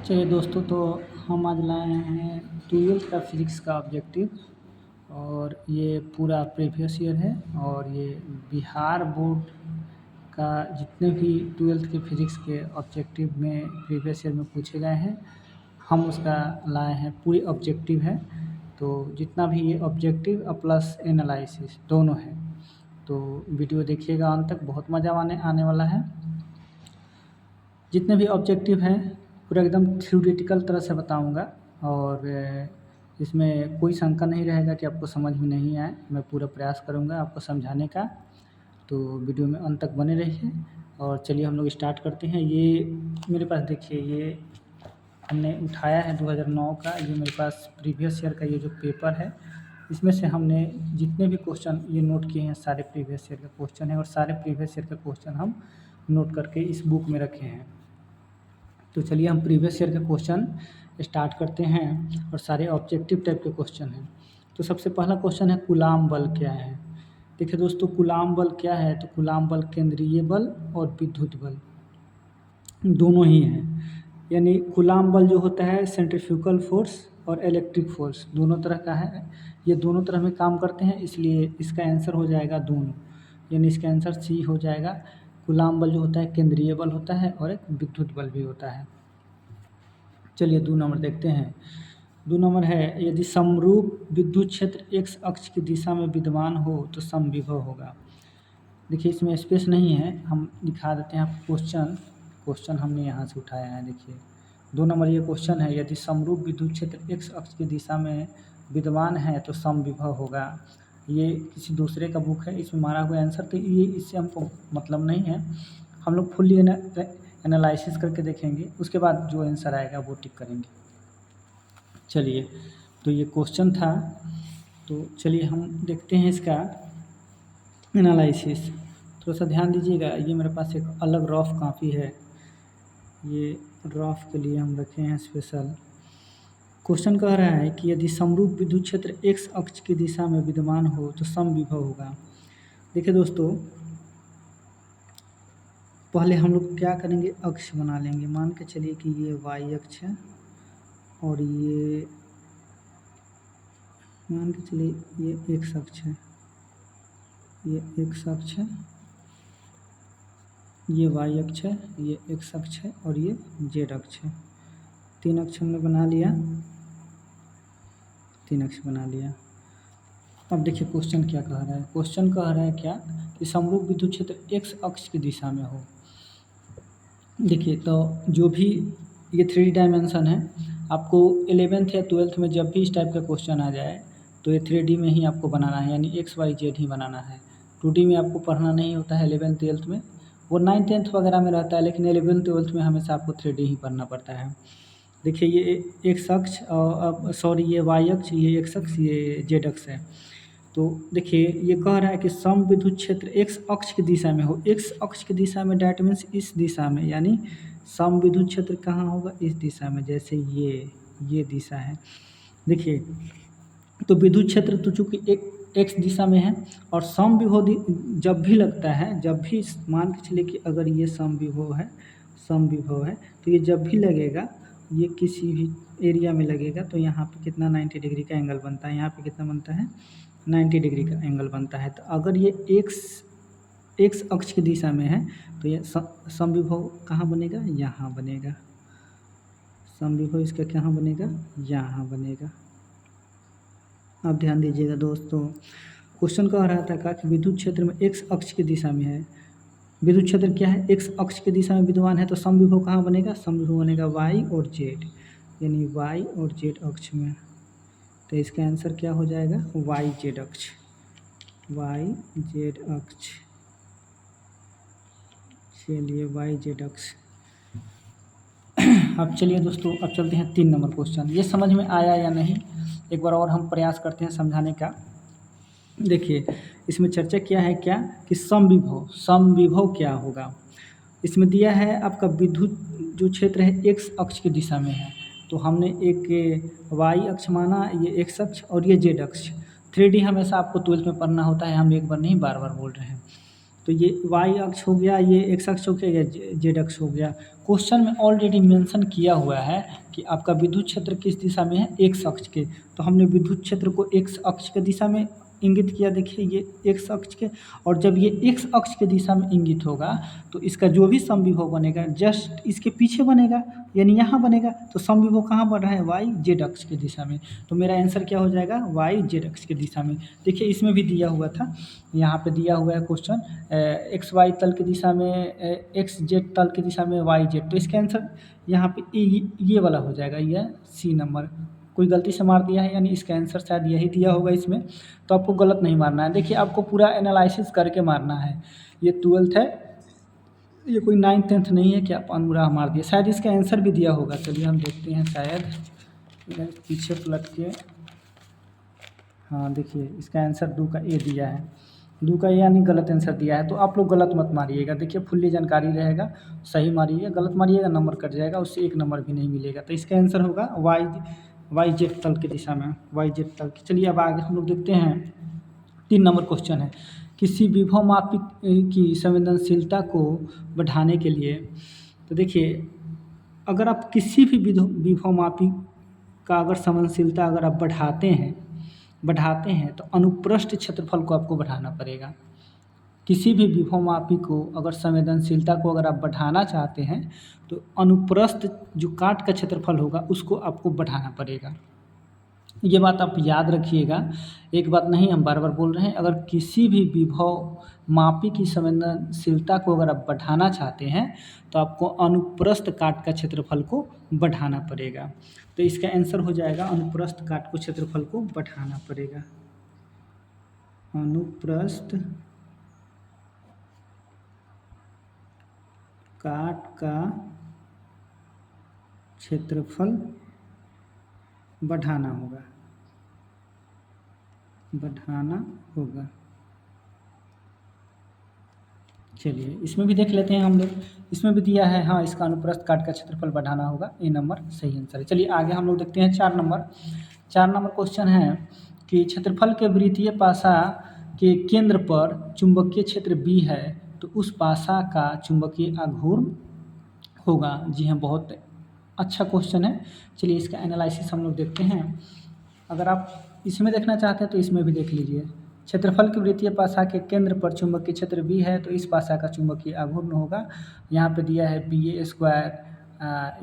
चलिए दोस्तों, तो हम आज लाए हैं 12th का फिज़िक्स का ऑब्जेक्टिव। और ये पूरा प्रीवियस ईयर है और ये बिहार बोर्ड का जितने भी 12th के फिज़िक्स के ऑब्जेक्टिव में प्रीवियस ईयर में पूछे गए हैं, हम उसका लाए हैं। पूरी ऑब्जेक्टिव है, तो जितना भी ये ऑब्जेक्टिव और प्लस एनालिसिस दोनों है। तो वीडियो देखिएगा अंत तक, बहुत मज़ा आने वाला है। जितने भी ऑब्जेक्टिव हैं पूरा एकदम थ्योरेटिकल तरह से बताऊंगा और इसमें कोई शंका नहीं रहेगा कि आपको समझ में नहीं आए। मैं पूरा प्रयास करूंगा आपको समझाने का, तो वीडियो में अंत तक बने रहिए। और चलिए हम लोग स्टार्ट करते हैं। ये मेरे पास देखिए, ये हमने उठाया है 2009 का। ये मेरे पास प्रीवियस ईयर का ये जो पेपर है, इसमें से हमने जितने भी क्वेश्चन ये नोट किए हैं, सारे प्रीवियस ईयर का क्वेश्चन है और सारे प्रीवियस ईयर का क्वेश्चन हम नोट करके इस बुक में रखे हैं। तो चलिए हम प्रीवियस ईयर के क्वेश्चन स्टार्ट करते हैं और सारे ऑब्जेक्टिव टाइप के क्वेश्चन हैं। तो सबसे पहला क्वेश्चन है, कूलाम बल क्या है। देखिए दोस्तों, कूलाम बल क्या है, तो कूलाम बल केंद्रीय बल और विद्युत बल दोनों ही हैं। यानी कूलाम बल जो होता है सेंट्रीफ्यूगल फोर्स और इलेक्ट्रिक फोर्स दोनों तरह का है। ये दोनों तरह में काम करते हैं, इसलिए इसका आंसर हो जाएगा दोनों। यानी इसका आंसर सी हो जाएगा। कूलाम बल जो होता है केंद्रीय बल होता है और एक विद्युत बल भी होता है। चलिए 2 नंबर देखते हैं। 2 नंबर है, यदि समरूप विद्युत क्षेत्र x अक्ष की दिशा में विद्यमान हो तो समविभव होगा। देखिए इसमें स्पेस नहीं है, हम दिखा देते हैं आपको क्वेश्चन हमने यहाँ से उठाया है। देखिए 2 नंबर ये क्वेश्चन है, यदि समरूप विद्युत क्षेत्र x अक्ष की दिशा में विद्यमान है तो समविभव होगा। ये किसी दूसरे का बुक है, इसमें मारा हुआ आंसर, तो ये इससे हमको मतलब नहीं है। हम लोग फुल्ली एनालिसिस करके देखेंगे, उसके बाद जो आंसर आएगा वो टिक करेंगे। चलिए, तो ये क्वेश्चन था, तो चलिए हम देखते हैं इसका एनालिसिस। थोड़ा सा ध्यान दीजिएगा, ये मेरे पास एक अलग रफ कॉपी है, ये रफ के लिए हम रखे हैं स्पेशल। क्वेश्चन कह रहा है कि यदि समरूप विद्युत क्षेत्र x अक्ष की दिशा में विद्यमान हो तो समविभव होगा। देखिए दोस्तों, पहले हम लोग क्या करेंगे, अक्ष बना लेंगे। मान के चलिए कि ये y अक्ष है और ये मान के चलिए ये x अक्ष है, ये x अक्ष है, ये y अक्ष है, ये x अक्ष है और ये z अक्ष है। 3 अक्ष हमने बना लिया, 3 अक्ष बना लिया। अब देखिए क्वेश्चन क्या कह रहा है। क्वेश्चन कह रहा है क्या, कि समरूप विद्युत क्षेत्र x अक्ष की दिशा में हो। देखिए तो जो भी ये 3 डायमेंशन है, आपको 11th या 12th में जब भी इस टाइप का क्वेश्चन आ जाए तो ये 3D में ही आपको बनाना है, यानी x y z ही बनाना है। 2D में आपको पढ़ना नहीं होता है 11th 12th में, वो 9th 10th वगैरह में रहता है, लेकिन 11th 12th में हमेशा आपको 3D ही पढ़ना पड़ता है। देखिए ये x अक्ष सॉरी ये y अक्ष, ये x अक्ष, ये z अक्ष है। तो देखिए ये कह रहा है कि सम विद्युत क्षेत्र x अक्ष की दिशा में हो। x अक्ष की दिशा में डैट मीन्स इस दिशा में, यानी सम विद्युत क्षेत्र कहाँ होगा, इस दिशा में। जैसे ये दिशा है। देखिए तो विद्युत क्षेत्र तो चूँकि x दिशा में है और सम विभव जब भी लगता है, जब भी मान के चलिए कि अगर ये सम विभव है तो ये जब भी लगेगा, ये किसी भी एरिया में लगेगा तो यहाँ पे कितना 90 डिग्री का एंगल बनता है। यहाँ पे कितना बनता है, 90 डिग्री का एंगल बनता है। तो अगर ये x अक्ष की दिशा में है तो ये समविभव कहाँ बनेगा, यहाँ बनेगा। समविभव इसका कहाँ बनेगा, यहाँ बनेगा। अब ध्यान दीजिएगा दोस्तों, क्वेश्चन कह रहा था कि विद्युत क्षेत्र में x अक्ष की दिशा में है। विद्युत क्षेत्र क्या है, x अक्ष की दिशा में विद्यमान है, तो समविभव कहाँ बनेगा, समविभव बनेगा y और z, यानी y और z अक्ष में। तो इसका आंसर क्या हो जाएगा, y z अक्ष, y z अक्ष। चलिए y z अक्ष। अब चलिए दोस्तों, अब चलते हैं 3 नंबर क्वेश्चन। ये समझ में आया या नहीं, एक बार और हम प्रयास करते हैं समझाने का। देखिए इसमें चर्चा किया है क्या, कि समविभव क्या होगा। इसमें दिया है आपका विद्युत जो क्षेत्र है x अक्ष की दिशा में है, तो हमने एक y अक्ष माना, ये x अक्ष और ये z अक्ष। 3D हमेशा आपको 12th में पढ़ना होता है, हम एक बार नहीं बार बार बोल रहे हैं। तो ये वाई अक्ष हो गया, ये एक्स अक्ष हो गया, ये जेड अक्ष हो गया। क्वेश्चन में ऑलरेडी मेंशन किया हुआ है कि आपका विद्युत क्षेत्र किस दिशा में है, एक्स अक्ष के। तो हमने विद्युत क्षेत्र को एक्स अक्ष के दिशा में इंगित किया। देखिए ये एक्स अक्ष के, और जब ये एक्स अक्ष के दिशा में इंगित होगा तो इसका जो भी समविभव बनेगा जस्ट इसके पीछे बनेगा, यानी यहाँ बनेगा। तो समविभव कहाँ बन रहा है, वाई जेड अक्ष की दिशा में। तो मेरा आंसर क्या हो जाएगा, वाई जेड अक्ष की दिशा में। देखिए इसमें भी दिया हुआ था, यहाँ पे दिया हुआ है क्वेश्चन एक्स वाई तल की दिशा में, एक्स जेड तल की दिशा में वाई जेड। तो इसका आंसर यहाँ पे ये वाला हो जाएगा, यह सी नंबर। कोई गलती से मार दिया है, यानी इसका आंसर शायद यही दिया होगा इसमें। तो आपको गलत नहीं मारना है। देखिए आपको पूरा एनालिसिस करके मारना है। ये 12th है, ये कोई 9th 10th नहीं है कि आप अनुग्रह मार दिए। शायद इसका आंसर भी दिया होगा, चलिए हम देखते हैं। शायद पीछे पलट के, हाँ देखिए इसका आंसर 2 का ए दिया है। 2 का ए यानी गलत आंसर दिया है। तो आप लोग गलत मत मारिएगा। देखिए फुल्ली जानकारी रहेगा, सही मारिएगा। गलत मारिएगा नंबर कट जाएगा, उससे 1 नंबर भी नहीं मिलेगा। तो इसका आंसर होगा वाई जेड तल की दिशा में, वाई जेड तल की। चलिए अब आगे हम लोग देखते हैं। 3 नंबर क्वेश्चन है, किसी विभव मापी की संवेदनशीलता को बढ़ाने के लिए। तो देखिए अगर आप किसी भी विभव मापी का अगर संवेदनशीलता अगर आप बढ़ाते हैं तो अनुप्रस्थ क्षेत्रफल को आपको बढ़ाना पड़ेगा। किसी भी विभव मापी को अगर संवेदनशीलता को अगर आप बढ़ाना चाहते हैं तो अनुप्रस्थ जो काट का क्षेत्रफल होगा उसको आपको बढ़ाना पड़ेगा। ये बात आप याद रखिएगा, एक बात नहीं हम बार बार बोल रहे हैं। अगर किसी भी विभव मापी की संवेदनशीलता को अगर आप बढ़ाना चाहते हैं तो आपको अनुप्रस्थ काट का क्षेत्रफल को बढ़ाना पड़ेगा। तो इसका आंसर हो जाएगा अनुप्रस्थ काट को क्षेत्रफल को बढ़ाना पड़ेगा। अनुप्रस्थ काट का क्षेत्रफल बढ़ाना होगा। चलिए इसमें भी देख लेते हैं हम लोग। इसमें भी दिया है, हाँ इसका अनुप्रस्थ काट का क्षेत्रफल बढ़ाना होगा। ए नंबर सही आंसर है। चलिए आगे हम लोग देखते हैं 4 नंबर। 4 नंबर क्वेश्चन है कि क्षेत्रफल के वृत्तीय पासा के केंद्र पर चुंबकीय क्षेत्र बी है तो उस पासा का चुंबकीय आघूर्ण होगा। जी हाँ, बहुत अच्छा क्वेश्चन है। चलिए इसका एनालिसिस हम लोग देखते हैं। अगर आप इसमें देखना चाहते हैं तो इसमें भी देख लीजिए। क्षेत्रफल की वृत्तीय पासा के केंद्र पर चुंबकीय क्षेत्र बी है तो इस पासा का चुंबकीय आघूर्ण होगा। यहाँ पे दिया है बी ए स्क्वायर,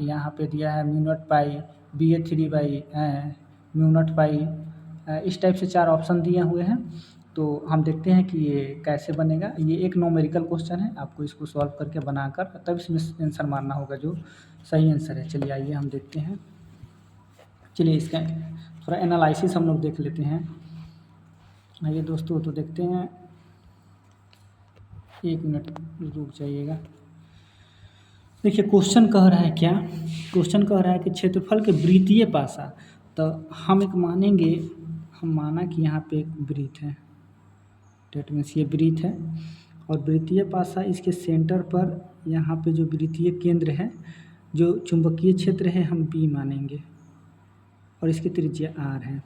यहाँ पे दिया है म्यू नॉट पाई, बी ए 3 म्यू नॉट पाई। इस टाइप से 4 ऑप्शन दिए हुए हैं। तो हम देखते हैं कि ये कैसे बनेगा। ये एक न्यूमेरिकल क्वेश्चन है, आपको इसको सॉल्व करके बनाकर तब इसमें आंसर मारना होगा जो सही आंसर है। चलिए आइए हम देखते हैं। चलिए इसका थोड़ा एनालिसिस हम लोग देख लेते हैं। आइए दोस्तों तो देखते हैं, 1 मिनट रुक जाइएगा। देखिए क्वेश्चन कह रहा है क्या, क्वेश्चन कह रहा है कि क्षेत्रफल के वृत्तीय पासा। तो हम एक मानेंगे, हम माना कि यहाँ पे एक वृत्त है, डेट मीन्स ये वृत्त है और वृत्तीय पासा इसके सेंटर पर यहाँ पे जो वृत्तीय केंद्र है, जो चुंबकीय क्षेत्र है हम बी मानेंगे और इसकी त्रिज्या आर है।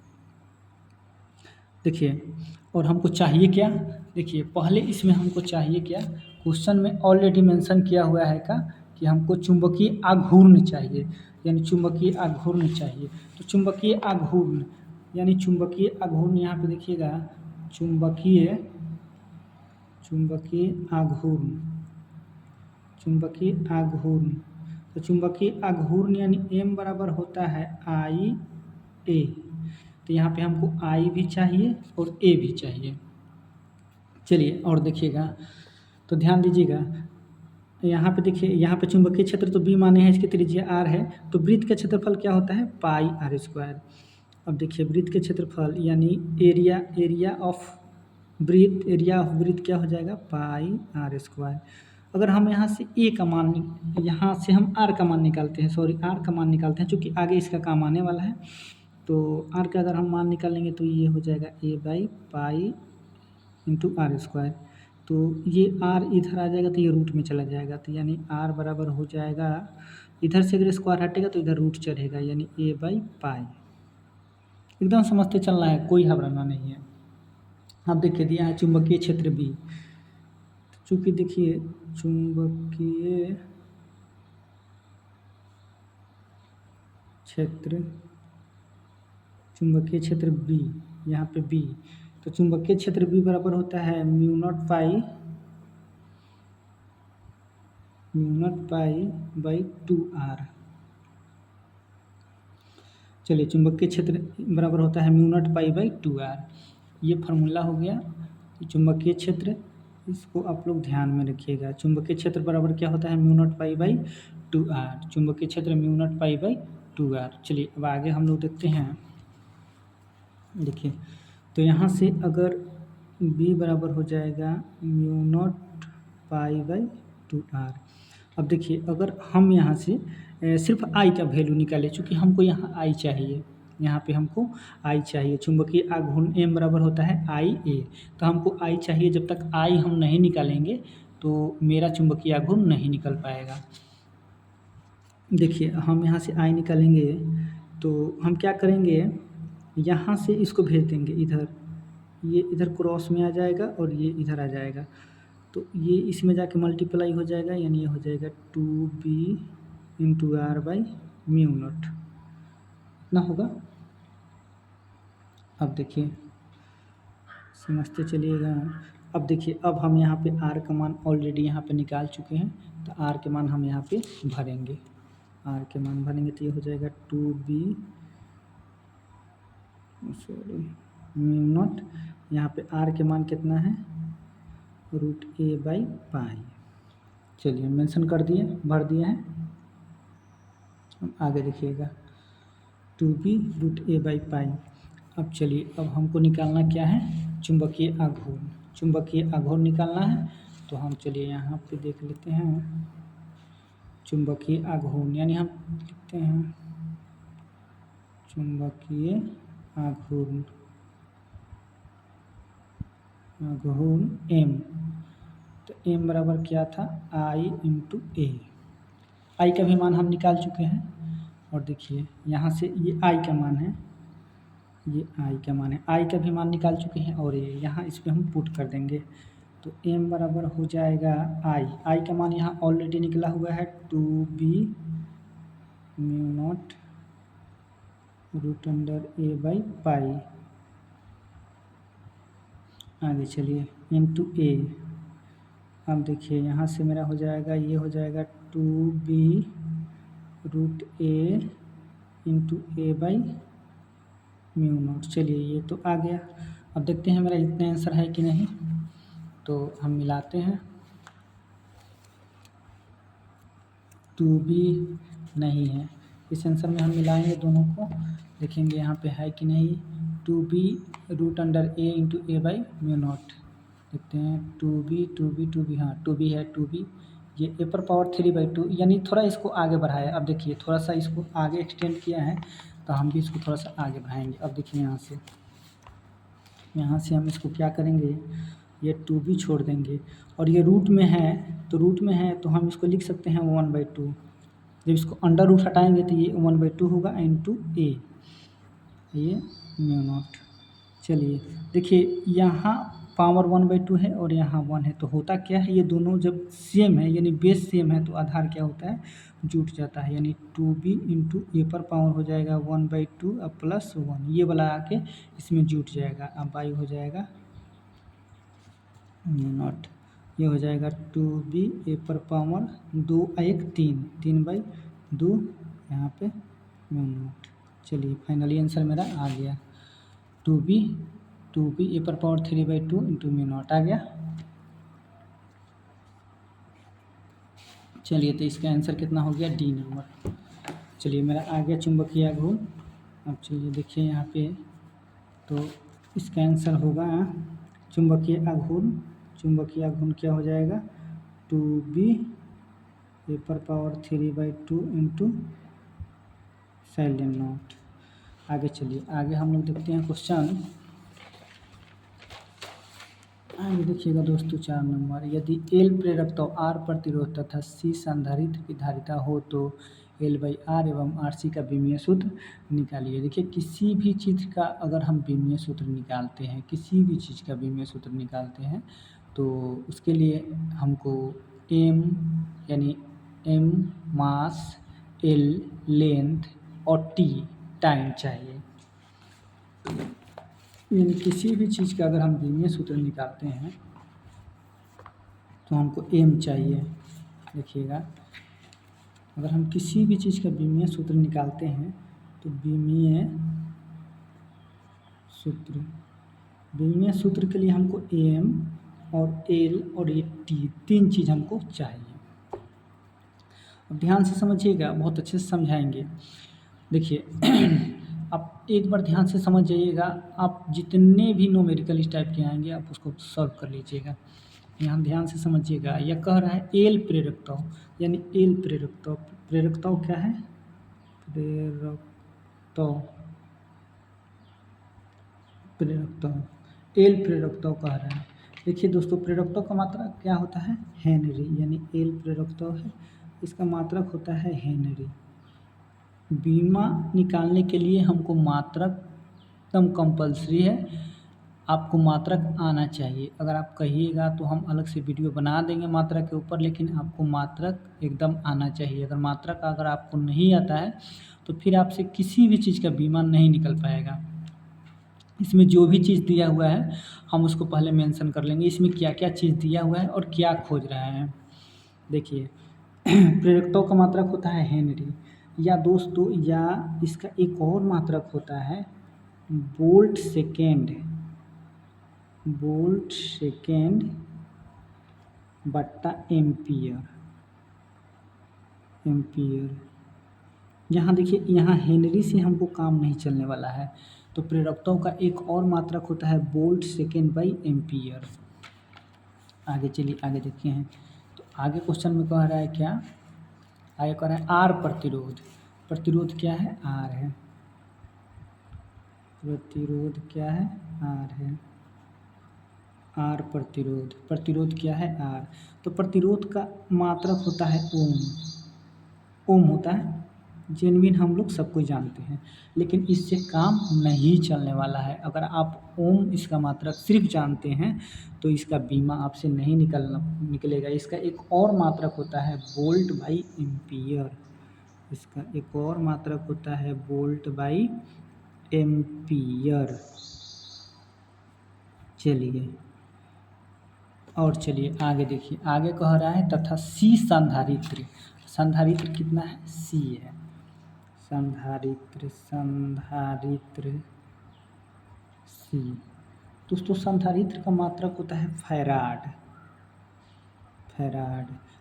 देखिए और हमको चाहिए क्या, देखिए पहले इसमें हमको चाहिए क्या, क्वेश्चन में ऑलरेडी मेंशन किया हुआ है कि हमको चुंबकीय आघूर्ण चाहिए, यानी चुंबकीय आघूर्ण चाहिए। तो चुंबकीय आघूर्ण यानी चुंबकीय आघूर्ण यहाँ पे देखिएगा, चुंबकीय आघूर्ण। तो चुंबकीय आघूर्ण यानी m बराबर होता है आई ए। तो यहाँ पे हमको I भी चाहिए और A भी चाहिए। चलिए और देखिएगा तो ध्यान दीजिएगा, यहाँ पे देखिए, यहाँ पे चुंबकीय क्षेत्र तो B माने हैं, इसकी त्रिज्या R है। तो वृत्त का क्षेत्रफल क्या होता है, पाई आर स्क्वायर। अब देखिए वृत्त के क्षेत्रफल यानी एरिया ऑफ वृत्त क्या हो जाएगा, पाई आर स्क्वायर। अगर हम यहाँ से A का मान, यहाँ से हम R का मान निकालते हैं, R का मान निकालते हैं, चूँकि आगे इसका काम आने वाला है। तो R का अगर हम मान निकालेंगे तो ये हो जाएगा A/पाई इंटू आर स्क्वायर। तो ये R इधर आ जाएगा तो ये रूट में चला जाएगा। तो यानी R बराबर हो जाएगा, इधर से अगर स्क्वायर हटेगा तो इधर रूट चढ़ेगा, यानी A/पाई। एकदम समझते चलना है, कोई घबराना नहीं है। अब देखिए दिया है चुंबकीय क्षेत्र B। चूँकि देखिए चुंबकीय क्षेत्र बी, यहाँ पे बी, तो चुंबकीय क्षेत्र बी बराबर होता है mu naught pi by 2r। चलिए चुंबकीय क्षेत्र बराबर होता है mu naught pi by 2r, ये फार्मूला हो गया चुंबकीय क्षेत्र। इसको आप लोग ध्यान में रखिएगा। चुंबकीय क्षेत्र बराबर क्या होता है mu naught pi by 2r, चुंबकीय क्षेत्र mu naught pi by 2r। चलिए अब आगे हम लोग देखते हैं। देखिए तो यहाँ से अगर b बराबर हो जाएगा mu naught pi by 2r। अब देखिए अगर हम यहाँ से सिर्फ i का वैल्यू निकालें, चूँकि हमको यहाँ i चाहिए, यहाँ पे हमको i चाहिए। चुंबकीय आघूर्ण m बराबर होता है i a, तो हमको i चाहिए। जब तक i हम नहीं निकालेंगे तो मेरा चुंबकीय आघूर्ण नहीं निकल पाएगा। देखिए हम यहाँ से i निकालेंगे तो हम क्या करेंगे, यहाँ से इसको भेज देंगे इधर, ये इधर क्रॉस में आ जाएगा और ये इधर आ जाएगा, तो ये इसमें जाके मल्टीप्लाई हो जाएगा, यानी ये हो जाएगा 2b into r by mu naught, इतना होगा। अब देखिए समझते चलिएगा। अब देखिए अब हम यहाँ पे r का मान ऑलरेडी यहाँ पे निकाल चुके हैं, तो r के मान हम यहाँ पे भरेंगे। r के मान भरेंगे तो ये हो जाएगा 2b म्यू नॉट, यहाँ पे r के मान कितना है रूट a बाई पाई। चलिए मेंशन कर दिए, भर दिए हैं। आगे देखिएगा 2b रूट a बाई पाई। अब चलिए अब हमको निकालना क्या है, चुंबकीय आघूर्ण। चुंबकीय आघूर्ण निकालना है, तो हम चलिए यहाँ पे देख लेते हैं चुंबकीय आघूर्ण, यानी हम लिखते हैं चुंबकीय आघूर्ण m। तो m बराबर क्या था i इंटू ए। i का भी मान हम निकाल चुके हैं, और देखिए यहाँ से ये i का मान है, ये i का मान है, i का भी मान निकाल चुके हैं, और ये यहाँ इस पर हम पुट कर देंगे। तो m बराबर हो जाएगा i का मान यहाँ ऑलरेडी निकला हुआ है 2b mu naught root under a by pi. आगे चलिए इंटू a। अब देखिए यहाँ से मेरा हो जाएगा, ये हो जाएगा 2b root a into a by mu naught. चलिए ये तो आ गया। अब देखते हैं मेरा इतना आंसर है कि नहीं, तो हम मिलाते हैं। 2b नहीं है, इस आंसर में हम मिलाएंगे दोनों को, देखेंगे यहाँ पे है कि नहीं। 2b root under a into a by mu naught, देखते हैं 2b हाँ 2b है, 2b ये a पर पावर 3/2, यानी थोड़ा इसको आगे बढ़ाया। अब देखिए थोड़ा सा इसको आगे एक्सटेंड किया है, तो हम भी इसको थोड़ा सा आगे बढ़ाएंगे। अब देखिए यहाँ से हम इसको क्या करेंगे, ये 2b छोड़ देंगे, और ये रूट में है, तो रूट में है तो हम इसको लिख सकते हैं 1/2। जब इसको अंडर रूट हटाएंगे तो ये 1/2 होगा इंटू a, ये म्यू नॉट। चलिए देखिए यहाँ पावर 1/2 है और यहाँ 1 है, तो होता क्या है, ये दोनों जब सेम है यानी बेस सेम है, तो आधार क्या होता है जुट जाता है, यानी 2b इंटू ए पर पावर हो जाएगा 1/2 अब प्लस 1, ये वाला आके इसमें जुट जाएगा। अब बाई हो जाएगा म्यू नॉट, ये हो जाएगा 2b ए पर पावर 2 1 3 3/2 यहाँ पे म्यू नॉट। चलिए फाइनली आंसर मेरा आ गया 2b ए पर पावर 3/2 इंटू म्यू नॉट आ गया। चलिए तो इसका आंसर कितना हो गया, डी नंबर। चलिए मेरा आ गया चुंबकीय आघूर्ण। अब चलिए देखिए यहाँ पे, तो इसका आंसर होगा चुंबकीय आघूर्ण क्या हो जाएगा 2b ए पर पावर 3/2 इंटू साइलेंट नॉट। आगे चलिए, आगे हम लोग देखते हैं क्वेश्चन। आगे देखिएगा दोस्तों 4 नंबर, यदि L प्रेरकता R प्रतिरोध तथा C संधारित्र की धारिता हो तो L/R एवं RC का विमीय सूत्र निकालिए। देखिए किसी भी चीज़ का अगर हम विमीय सूत्र निकालते हैं, किसी भी चीज़ का विमीय सूत्र निकालते हैं, तो उसके लिए हमको एम यानी एम मास, एल लेंथ और टी टाइम चाहिए। यानी किसी भी चीज़ का अगर हम विमीय सूत्र निकालते हैं तो हमको एम चाहिए। देखिएगा, अगर हम किसी भी चीज़ का विमीय सूत्र निकालते हैं तो विमीय सूत्र के लिए हमको एम और एल और ये टी, तीन चीज़ हमको चाहिए। अब ध्यान से समझिएगा, बहुत अच्छे से समझाएंगे। देखिए आप एक बार ध्यान से समझ जाइएगा, आप जितने भी न्यूमेरिकल इस टाइप के आएंगे आप उसको सॉल्व कर लीजिएगा। यहाँ ध्यान से समझिएगा, यह कह रहा है एल प्रेरकत्व, यानी एल प्रेरकत्व। प्रेरकत्व क्या है? प्रेरकत्व एल प्रेरकत्व कह रहा है। देखिए दोस्तों, प्रेरकत्व का मात्रा क्या होता है? हेनरी, यानी एल प्रेरकत्व है, इसका मात्रक होता है हेनरी। बीमा निकालने के लिए हमको मात्रक एकदम कंपलसरी है, आपको मात्रक आना चाहिए। अगर आप कहिएगा तो हम अलग से वीडियो बना देंगे मात्रक के ऊपर, लेकिन आपको मात्रक एकदम आना चाहिए। अगर मात्रक अगर आपको नहीं आता है तो फिर आपसे किसी भी चीज़ का बीमा नहीं निकल पाएगा। इसमें जो भी चीज़ दिया हुआ है हम उसको पहले मेंशन कर लेंगे, इसमें क्या क्या चीज़ दिया हुआ है और क्या खोज रहा है। देखिए प्रेरकत्व का मात्रक होता है हेनरी, या दोस्तों या इसका एक और मात्रक होता है वोल्ट सेकेंड बट्टा एम्पियर। यहाँ देखिए, यहाँ हेनरी से हमको काम नहीं चलने वाला है, तो प्रेरकत्व का एक और मात्रक होता है वोल्ट सेकेंड बाई एम्पियर। आगे चलिए, आगे देखते हैं। तो आगे क्वेश्चन में कह रहा है क्या? आगे कह रहा है आर प्रतिरोध। प्रतिरोध क्या है? आर है। प्रतिरोध क्या है? आर है। आर प्रतिरोध, प्रतिरोध क्या है? आर। तो प्रतिरोध का मात्रक होता है ओम। ओम होता है, जेन्युइन हम लोग सब कुछ जानते हैं, लेकिन इससे काम नहीं चलने वाला है। अगर आप ओम इसका मात्रक सिर्फ जानते हैं तो इसका बीमा आपसे नहीं निकलेगा। इसका एक और मात्रक होता है वोल्ट बाई एम्पियर। इसका एक और मात्रक होता है वोल्ट बाई एम्पियर। चलिए और चलिए आगे देखिए, आगे कह रहा है तथा सी संधारित्र। संधारित्र कितना है? सी है। संधारित्र सी। दोस्तों संधारित्र का मात्रक होता है फैराड।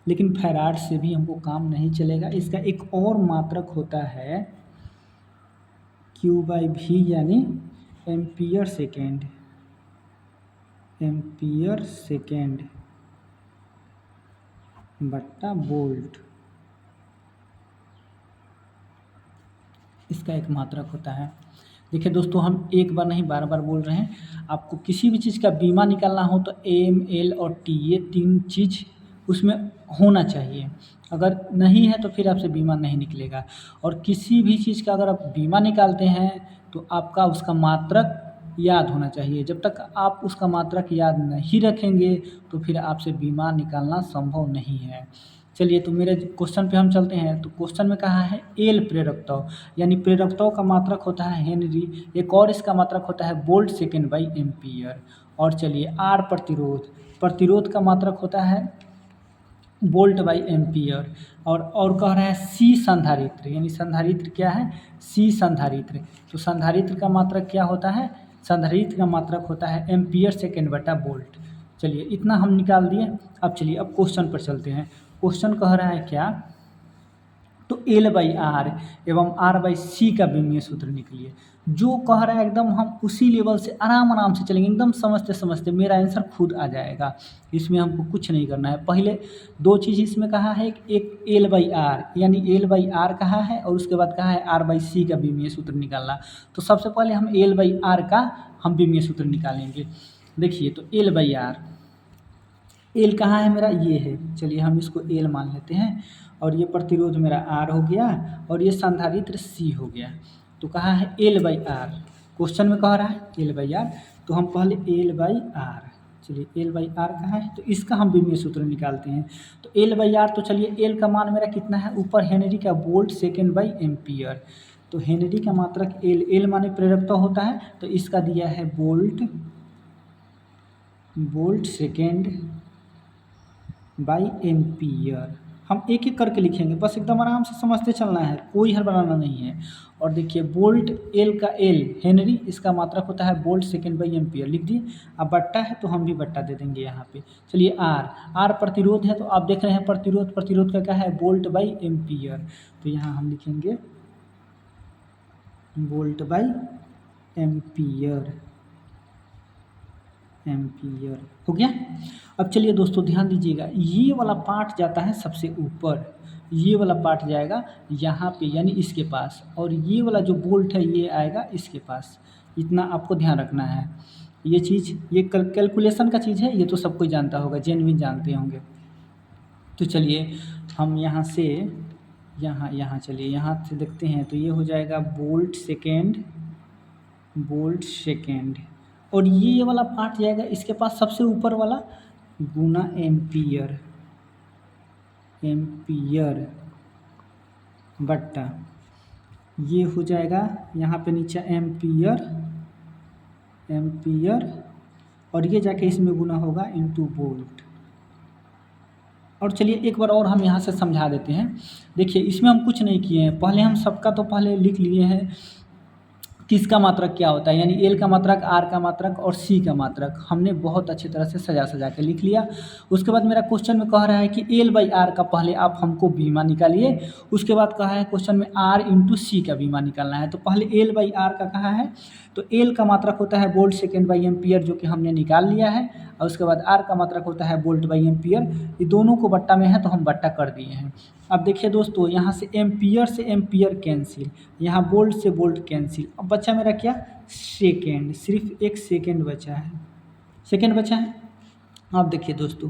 लेकिन फैराड से भी हमको काम नहीं चलेगा। इसका एक और मात्रक होता है क्यू बाई भी, यानी एम्पियर सेकेंड बट्टा वोल्ट। इसका एक मात्रक होता है। देखिए दोस्तों, हम एक बार नहीं बार बार बोल रहे हैं, आपको किसी भी चीज़ का बीमा निकालना हो तो एम, एल और टी, ये तीन चीज़ उसमें होना चाहिए। अगर नहीं है तो फिर आपसे बीमा नहीं निकलेगा। और किसी भी चीज़ का अगर आप बीमा निकालते हैं तो आपका उसका मात्रक याद होना चाहिए। जब तक आप उसका मात्रक याद नहीं रखेंगे तो फिर आपसे बीमा निकालना संभव नहीं है। चलिए, तो मेरे क्वेश्चन पे हम चलते हैं। तो क्वेश्चन में कहा है एल प्रेरकत्व, यानी प्रेरकत्व का मात्रक होता है हेनरी। एक और इसका मात्रक होता है वोल्ट सेकेंड बाई एम्पियर। और चलिए आर प्रतिरोध, प्रतिरोध का मात्रक होता है वोल्ट बाई एम्पियर। और कह रहा है सी संधारित्र, यानी संधारित्र क्या है? सी संधारित्र। तो संधारित्र का मात्रक क्या होता है? संधारित्र का मात्रक होता है एम्पियर सेकेंड बटा वोल्ट। चलिए इतना हम निकाल दिए। अब चलिए अब क्वेश्चन पर चलते हैं। क्वेश्चन कह रहा है क्या? तो एल बाई आर एवं आर बाई सी का विमीय सूत्र निकलिए। जो कह रहा है एकदम हम उसी लेवल से आराम से चलेंगे, एकदम समझते समझते मेरा आंसर खुद आ जाएगा। इसमें हमको कुछ नहीं करना है। पहले दो चीज़ इसमें कहा है, एक एल बाई आर, यानी एल बाई आर कहा है, और उसके बाद कहा है आर बाई सी का विमीय सूत्र निकालना। तो सबसे पहले हम एल बाई आर का हम विमीय सूत्र निकालेंगे। देखिए, तो एल बाई आर, एल कहाँ है मेरा? ये है। चलिए हम इसको एल मान लेते हैं, और ये प्रतिरोध मेरा आर हो गया, और ये संधारित्र सी हो गया। तो कहाँ है? L by are. क्वेश्चन में कह रहा है एल बाई आर, तो हम पहले एल बाई आर, चलिए एल बाई आर कहाँ है, तो इसका हम बीमीय सूत्र निकालते हैं। तो एल बाई आर, तो चलिए एल का मान मेरा कितना है, ऊपर हेनरी का वोल्ट सेकेंड बाई एम्पियर, तो हेनरी का मात्रक एल, एल माने प्रेरकता होता है, तो इसका दिया है वोल्ट सेकेंड बाई एम्पियर। हम एक एक करके लिखेंगे, बस एकदम आराम से समझते चलना है, कोई हड़बड़ाना नहीं है। और देखिए वोल्ट एल का एल हेनरी, इसका मात्रक होता है वोल्ट सेकेंड बाई एम्पियर, लिख दिए। अब बट्टा है तो हम भी बट्टा दे देंगे यहाँ पे। चलिए आर प्रतिरोध है, तो आप देख रहे हैं प्रतिरोध का क्या है, वोल्ट बाई एम्पियर, तो यहाँ हम लिखेंगे वोल्ट बाई एम्पियर हो गया। अब चलिए दोस्तों ध्यान दीजिएगा, ये वाला पार्ट जाता है सबसे ऊपर, ये वाला पार्ट जाएगा यहाँ पे यानी इसके पास, और ये वाला जो बोल्ट है ये आएगा इसके पास। इतना आपको ध्यान रखना है, ये चीज़ ये कैलकुलेशन का चीज़ है, ये तो सब कोई जानता होगा, जेन्युइन जानते होंगे। तो चलिए हम यहाँ से यहाँ चलिए यहाँ से देखते हैं, तो ये हो जाएगा वोल्ट सेकेंड, और ये वाला पार्ट जाएगा इसके पास सबसे ऊपर वाला गुना एम्पियर बट्टा, ये हो जाएगा यहाँ पे नीचे एम्पियर, और ये जाके इसमें गुना होगा इनटू वोल्ट। और चलिए एक बार और हम यहाँ से समझा देते हैं। देखिए इसमें हम कुछ नहीं किए हैं, पहले हम सबका तो पहले लिख लिए हैं किसका मात्रक क्या होता है, यानी एल का मात्रक, आर का मात्रक और सी का मात्रक हमने बहुत अच्छी तरह से सजा के लिख लिया। उसके बाद मेरा क्वेश्चन में कह रहा है कि एल बाई आर का पहले आप हमको बीमा निकालिए, उसके बाद कहा है क्वेश्चन में आर इंटू सी का बीमा निकालना है। तो पहले एल बाई आर का कहा है, तो एल का मात्रक होता है वोल्ट सेकेंड बाई एम्पियर, जो कि हमने निकाल लिया है, और उसके बाद आर का मात्रक होता है वोल्ट बाई एम्पियर, ये दोनों को बट्टा में है तो हम बट्टा कर दिए हैं। अब देखिए दोस्तों यहाँ से एम्पियर कैंसिल, यहाँ वोल्ट से वोल्ट कैंसिल, अब बचा मेरा क्या, सेकेंड, सिर्फ एक सेकेंड बचा है। अब देखिए दोस्तों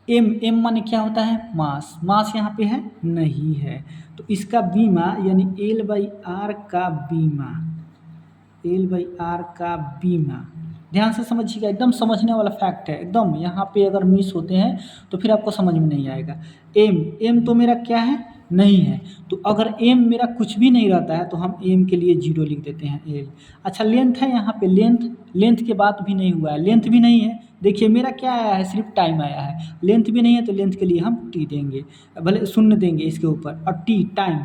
एम माने क्या होता है, मास यहाँ पे है नहीं है, तो इसका बीमा यानी एल बाई आर का बीमा, ध्यान से समझिएगा, एकदम समझने वाला फैक्ट है, एकदम यहाँ पे अगर मिस होते हैं तो फिर आपको समझ में नहीं आएगा। एम तो मेरा क्या है, नहीं है, तो अगर एम मेरा कुछ भी नहीं रहता है तो हम एम के लिए 0 लिख देते हैं एल। अच्छा लेंथ है यहाँ पे, लेंथ के बात भी नहीं हुआ है, लेंथ भी नहीं है, देखिए मेरा क्या आया है, सिर्फ टाइम आया है, लेंथ भी नहीं है, तो लेंथ के लिए हम टी देंगे, भले शून्य देंगे इसके ऊपर, और टी टाइम,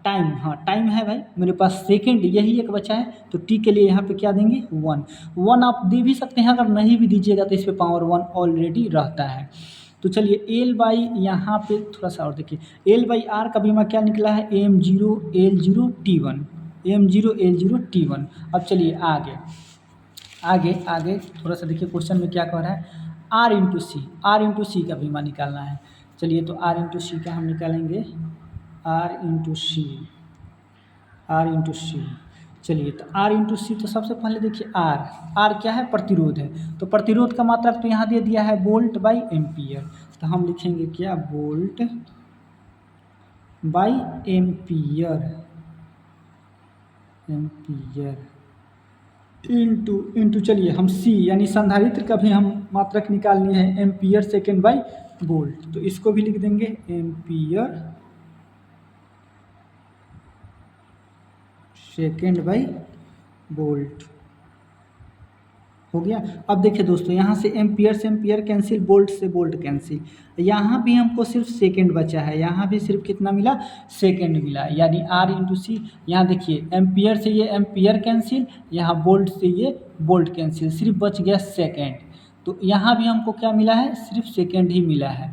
हाँ टाइम है भाई मेरे पास, सेकंड यही एक बचा है, तो टी के लिए यहाँ पे क्या देंगे, 1 आप दे भी सकते हैं, अगर नहीं भी दीजिएगा तो इस पे पावर 1 ऑलरेडी रहता है। तो चलिए एल बाई यहाँ पे थोड़ा सा और देखिए, एल बाई आर का बीमा क्या निकला है, M0 L0 T1। अब चलिए आगे थोड़ा सा देखिए क्वेश्चन में क्या कह रहा है, आर इंटू सी का बीमा निकालना है। चलिए तो आर इंटू सी का हम निकालेंगे, आर इंटू सी। चलिए तो आर इंटू सी, तो सबसे पहले देखिए आर क्या है, प्रतिरोध है, तो प्रतिरोध का मात्रक तो यहाँ दे दिया है वोल्ट बाई एम्पियर, तो हम लिखेंगे क्या, वोल्ट बाई एम्पियर इंटू चलिए हम सी यानी संधारित्र का भी हम मात्रक निकालनी है, एम्पियर सेकेंड बाई वोल्ट, तो इसको भी लिख देंगे एम्पियर सेकेंड बाई वोल्ट, हो गया। अब देखिए दोस्तों यहाँ से एम्पियर से एम्पियर कैंसिल, वोल्ट से वोल्ट कैंसिल, यहाँ भी हमको सिर्फ सेकेंड बचा है, यहाँ भी सिर्फ कितना मिला, सेकेंड मिला, यानी आर इंटू सी। यहाँ देखिए एम्पियर से ये एम्पियर कैंसिल, यहाँ वोल्ट से ये वोल्ट कैंसिल, सिर्फ बच गया सेकेंड, तो यहाँ भी हमको क्या मिला है, सिर्फ सेकेंड ही मिला है।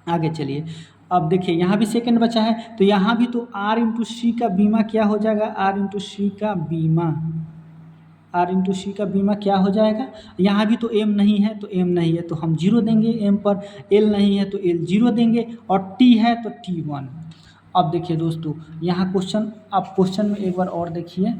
आगे चलिए, अब देखिए यहाँ भी सेकेंड बचा है, तो यहाँ भी तो आर इंटू सी का बीमा क्या हो जाएगा, आर इंटू सी का बीमा क्या हो जाएगा, यहाँ भी तो एम नहीं है तो एम नहीं है तो हम 0 देंगे एम पर, एल नहीं है तो एल 0 देंगे, और टी है तो T1। अब देखिए दोस्तों यहाँ क्वेश्चन में एक बार और देखिए,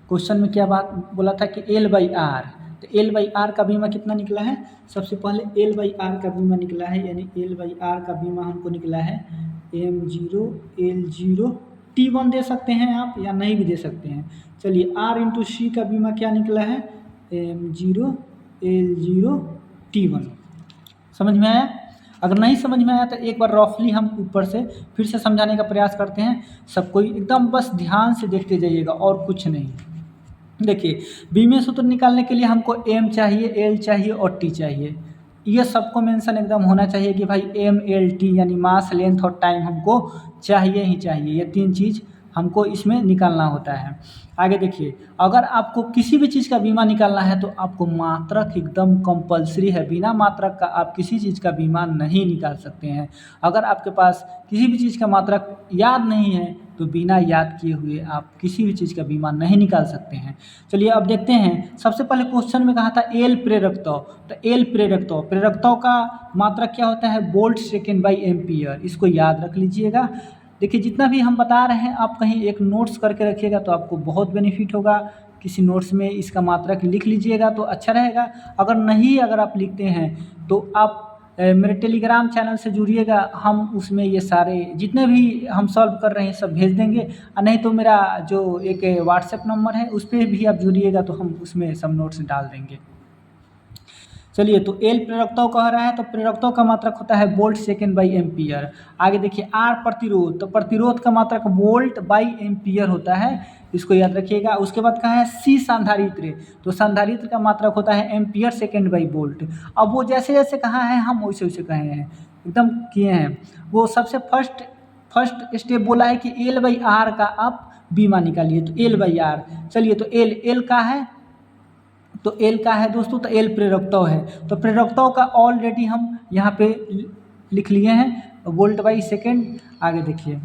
क्वेश्चन में क्या बात बोला था कि एल बाई आर, तो एल बाई आर का बीमा कितना निकला है, सबसे पहले एल बाई आर का बीमा निकला है, यानी एल बाई आर का बीमा हमको निकला है M0 L0 T1 दे सकते हैं आप या नहीं भी दे सकते हैं। चलिए आर इंटू सी का बीमा क्या निकला है, M0 L0 T1। समझ में आया? अगर नहीं समझ में आया तो एक बार रफली हम ऊपर से फिर से समझाने का प्रयास करते हैं। सब कोई एकदम बस ध्यान से देखते जाइएगा और कुछ नहीं। देखिए, बीमीय सूत्र निकालने के लिए हमको m चाहिए, l चाहिए और t चाहिए। ये सबको मेंशन एकदम होना चाहिए कि भाई m, l, t यानी मास, लेंथ और टाइम हमको चाहिए ही चाहिए। ये 3 चीज़ हमको इसमें निकालना होता है। आगे देखिए, अगर आपको किसी भी चीज़ का बीमा निकालना है तो आपको मात्रक एकदम कंपलसरी है। बिना मात्रक का आप किसी चीज़ का बीमा नहीं निकाल सकते हैं। अगर आपके पास किसी भी चीज़ का मात्रक याद नहीं है तो बिना याद किए हुए आप किसी भी चीज़ का बीमा नहीं निकाल सकते हैं। चलिए अब देखते हैं। सबसे पहले क्वेश्चन में कहा था एल प्रेरकत्व, तो एल प्रेरकत्व, प्रेरकत्व का मात्रक क्या होता है? Volt second by ampere. इसको याद रख लीजिएगा। देखिए, जितना भी हम बता रहे हैं आप कहीं एक नोट्स करके रखिएगा तो आपको बहुत बेनिफिट होगा। किसी नोट्स में इसका मात्रक लिख लीजिएगा तो अच्छा रहेगा। अगर आप लिखते हैं तो आप मेरे टेलीग्राम चैनल से जुड़िएगा। हम उसमें ये सारे जितने भी हम सॉल्व कर रहे हैं सब भेज देंगे। और नहीं तो मेरा जो एक व्हाट्सएप नंबर है उस पर भी आप जुड़िएगा तो हम उसमें सब नोट्स डाल देंगे। चलिए, तो एल प्रेरकत्व कह रहा है तो प्रेरकत्व का मात्रक होता है वोल्ट सेकेंड बाई एम्पियर। आगे देखिए, आर प्रतिरोध, तो प्रतिरोध का मात्रक वोल्ट बाई एम्पियर होता है। इसको याद रखिएगा। उसके बाद कहा है सी संधारित्र, तो संधारित्र का मात्रक होता है एम्पियर सेकेंड बाई वोल्ट। अब वो जैसे जैसे कहा है हम वैसे वैसे कहे हैं, एकदम किए हैं। वो सबसे फर्स्ट स्टेप बोला है कि एल बाई आर का आप बीमा निकालिए, तो एल बाई आर। चलिए, तो एल का है, तो एल का है दोस्तों, तो एल प्रेरकत्व है। तो प्रेरकत्व का ऑलरेडी हम यहाँ पे लिख लिए हैं, वोल्ट बाई सेकेंड। आगे देखिए,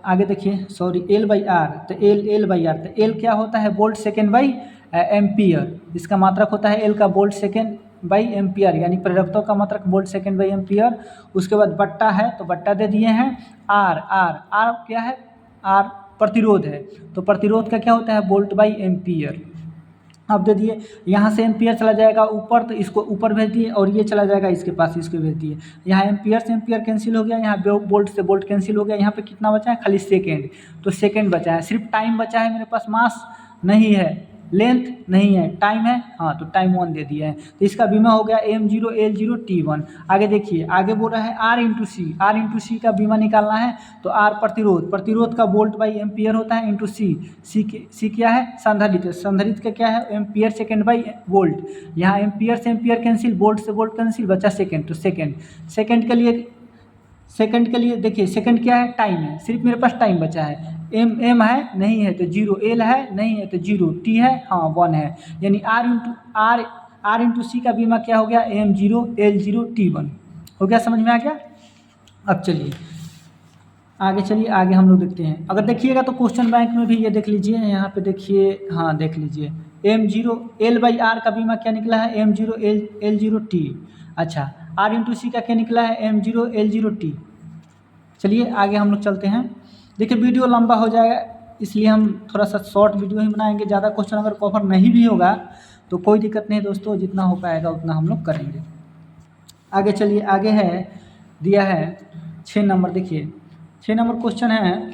आगे देखिए, सॉरी, एल बाई आर, तो एल बाई आर, तो एल क्या होता है? Volt second by ampere. इसका मात्रक होता है एल का वोल्ट सेकेंड बाई एम्पियर, यानी प्रेरकत्व का मात्रक वोल्ट सेकेंड बाई एम्पियर। उसके बाद बट्टा है तो बट्टा दे दिए हैं। आर क्या है? आर प्रतिरोध है, तो प्रतिरोध का क्या होता है? Volt by ampere. अब दे दिए, यहाँ से एम्पियर चला जाएगा ऊपर तो इसको ऊपर भेज दिए, और ये चला जाएगा इसके पास, इसको भेज दिए। यहाँ एम्पियर से एम्पियर कैंसिल हो गया, यहाँ वोल्ट से वोल्ट कैंसिल हो गया। यहाँ पे कितना बचा है? खाली सेकेंड, तो सेकेंड बचा है। सिर्फ टाइम बचा है, मेरे पास मास नहीं है, लेंथ नहीं है, टाइम है, हाँ, तो टाइम 1 दे दिया है। तो इसका बीमा हो गया M0 L0 T1। आगे देखिए, आगे बोल रहा है R इंटू सी का बीमा निकालना है। तो R प्रतिरोध का वोल्ट बाई एम्पियर होता है, इंटू सी क्या है? संधारित्र का क्या है? Ampere second by volt. यहाँ एम्पियर से एम्पियर कैंसिल, वोल्ट से वोल्ट कैंसिल, बचा सेकेंड, तो सेकेंड के लिए देखिए, सेकंड क्या है? टाइम है, सिर्फ मेरे पास टाइम बचा है। एम है, नहीं है तो 0, एल है, नहीं है तो 0, टी है, हाँ 1 है, यानी आर इंटू सी का बीमा क्या हो गया? M0 L0 T1 हो गया। समझ में आ गया? अब चलिए आगे हम लोग देखते हैं। अगर देखिएगा तो क्वेश्चन बैंक में भी ये देख लीजिए, यहाँ पे देखिए, हाँ देख लीजिए, M0 L बाई आर का बीमा क्या निकला है? M0 L0 T। अच्छा, आर इंटू सी का क्या निकला है? M0 L0 T। चलिए आगे हम लोग चलते हैं। देखिए, वीडियो लंबा हो जाएगा इसलिए हम थोड़ा सा शॉर्ट वीडियो ही बनाएंगे। ज़्यादा क्वेश्चन अगर कवर नहीं भी होगा तो कोई दिक्कत नहीं दोस्तों, जितना हो पाएगा उतना हम लोग करेंगे। आगे चलिए, आगे है दिया है 6 नंबर। देखिए 6 नंबर क्वेश्चन है